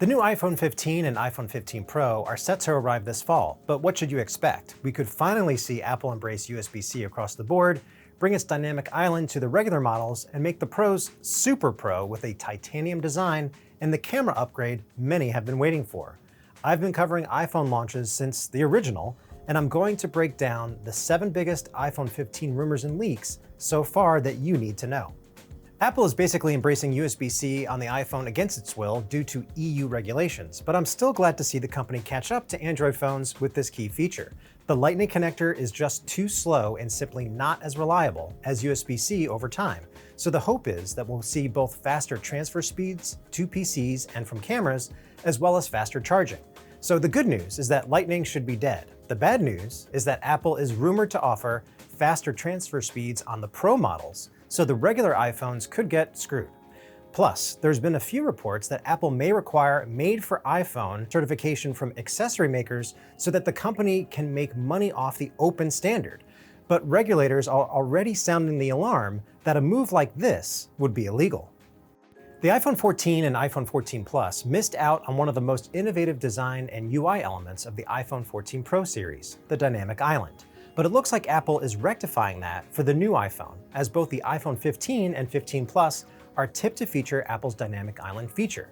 The new iPhone 15 and iPhone 15 Pro are set to arrive this fall, but what should you expect? We could finally see Apple embrace USB-C across the board, bring its dynamic island to the regular models, and make the Pros Super Pro with a titanium design and the camera upgrade many have been waiting for. I've been covering iPhone launches since the original, and I'm going to break down the 7 biggest iPhone 15 rumors and leaks so far that you need to know. Apple is basically embracing USB-C on the iPhone against its will due to EU regulations, but I'm still glad to see the company catch up to Android phones with this key feature. The Lightning connector is just too slow and simply not as reliable as USB-C over time, so the hope is that we'll see both faster transfer speeds to PCs and from cameras, as well as faster charging. So the good news is that Lightning should be dead. The bad news is that Apple is rumored to offer faster transfer speeds on the Pro models, so the regular iPhones could get screwed. Plus, there's been a few reports that Apple may require made-for-iPhone certification from accessory makers so that the company can make money off the open standard. But regulators are already sounding the alarm that a move like this would be illegal. The iPhone 14 and iPhone 14 Plus missed out on one of the most innovative design and UI elements of the iPhone 14 Pro series, the dynamic island. But it looks like Apple is rectifying that for the new iPhone, as both the iPhone 15 and 15 Plus are tipped to feature Apple's Dynamic Island feature.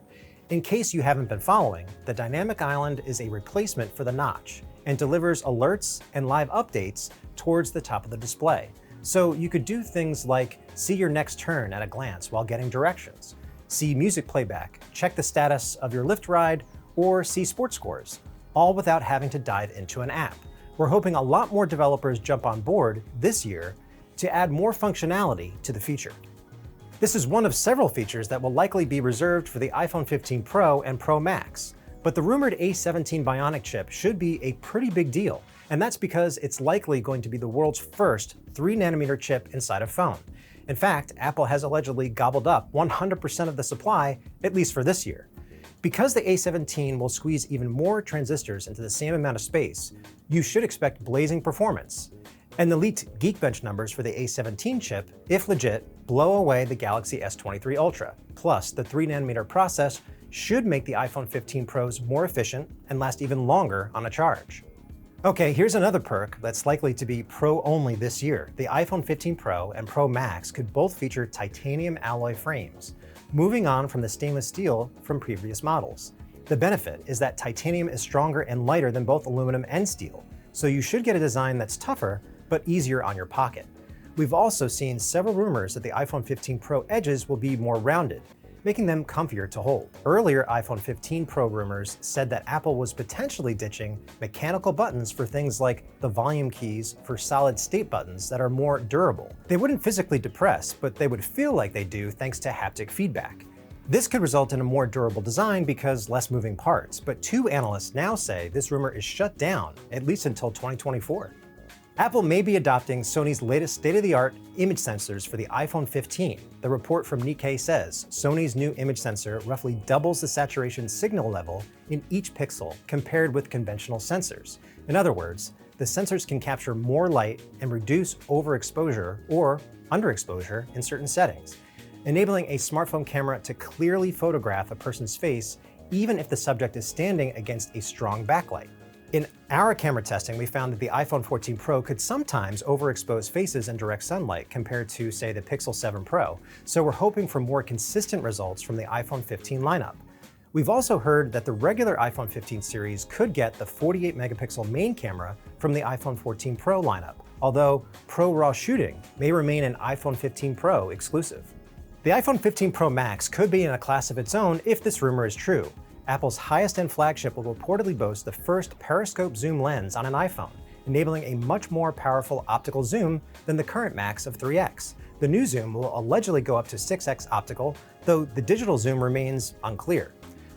In case you haven't been following, the Dynamic Island is a replacement for the notch and delivers alerts and live updates towards the top of the display. So you could do things like see your next turn at a glance while getting directions, see music playback, check the status of your Lyft ride, or see sports scores, all without having to dive into an app. We're hoping a lot more developers jump on board this year to add more functionality to the feature. This is one of several features that will likely be reserved for the iPhone 15 Pro and Pro Max, but the rumored A17 Bionic chip should be a pretty big deal, and that's because it's likely going to be the world's first 3nm chip inside a phone. In fact, Apple has allegedly gobbled up 100% of the supply, at least for this year. Because the A17 will squeeze even more transistors into the same amount of space, you should expect blazing performance. And the leaked Geekbench numbers for the A17 chip, if legit, blow away the Galaxy S23 Ultra. Plus, the 3nm process should make the iPhone 15 Pros more efficient and last even longer on a charge. Okay, here's another perk that's likely to be Pro only this year. The iPhone 15 Pro and Pro Max could both feature titanium alloy frames, moving on from the stainless steel from previous models. The benefit is that titanium is stronger and lighter than both aluminum and steel, so you should get a design that's tougher but easier on your pocket. We've also seen several rumors that the iPhone 15 Pro edges will be more rounded, making them comfier to hold. Earlier iPhone 15 Pro rumors said that Apple was potentially ditching mechanical buttons for things like the volume keys for solid-state buttons that are more durable. They wouldn't physically depress, but they would feel like they do thanks to haptic feedback. This could result in a more durable design because less moving parts, but 2 analysts now say this rumor is shut down, at least until 2024. Apple may be adopting Sony's latest state-of-the-art image sensors for the iPhone 15. The report from Nikkei says Sony's new image sensor roughly doubles the saturation signal level in each pixel compared with conventional sensors. In other words, the sensors can capture more light and reduce overexposure or underexposure in certain settings, enabling a smartphone camera to clearly photograph a person's face even if the subject is standing against a strong backlight. In our camera testing, we found that the iPhone 14 Pro could sometimes overexpose faces in direct sunlight compared to, say, the Pixel 7 Pro, so we're hoping for more consistent results from the iPhone 15 lineup. We've also heard that the regular iPhone 15 series could get the 48-megapixel main camera from the iPhone 14 Pro lineup, although Pro RAW shooting may remain an iPhone 15 Pro exclusive. The iPhone 15 Pro Max could be in a class of its own if this rumor is true. Apple's highest-end flagship will reportedly boast the first Periscope zoom lens on an iPhone, enabling a much more powerful optical zoom than the current Max of 3x. The new zoom will allegedly go up to 6x optical, though the digital zoom remains unclear.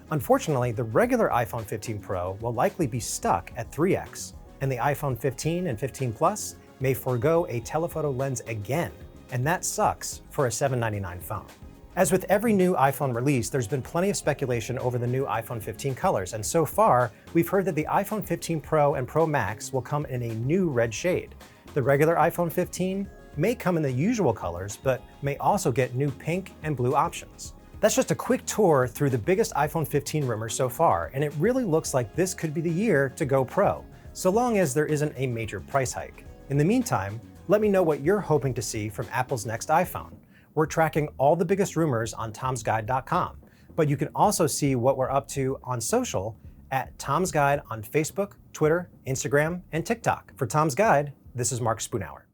Unfortunately, the regular iPhone 15 Pro will likely be stuck at 3x, and the iPhone 15 and 15 Plus may forego a telephoto lens again, and that sucks for a $799 phone. As with every new iPhone release, there's been plenty of speculation over the new iPhone 15 colors, and so far, we've heard that the iPhone 15 Pro and Pro Max will come in a new red shade. The regular iPhone 15 may come in the usual colors, but may also get new pink and blue options. That's just a quick tour through the biggest iPhone 15 rumors so far, and it really looks like this could be the year to go Pro, so long as there isn't a major price hike. In the meantime, let me know what you're hoping to see from Apple's next iPhone. We're tracking all the biggest rumors on tomsguide.com, but you can also see what we're up to on social at Tom's Guide on Facebook, Twitter, Instagram, and TikTok. For Tom's Guide, this is Mark Spoonhour.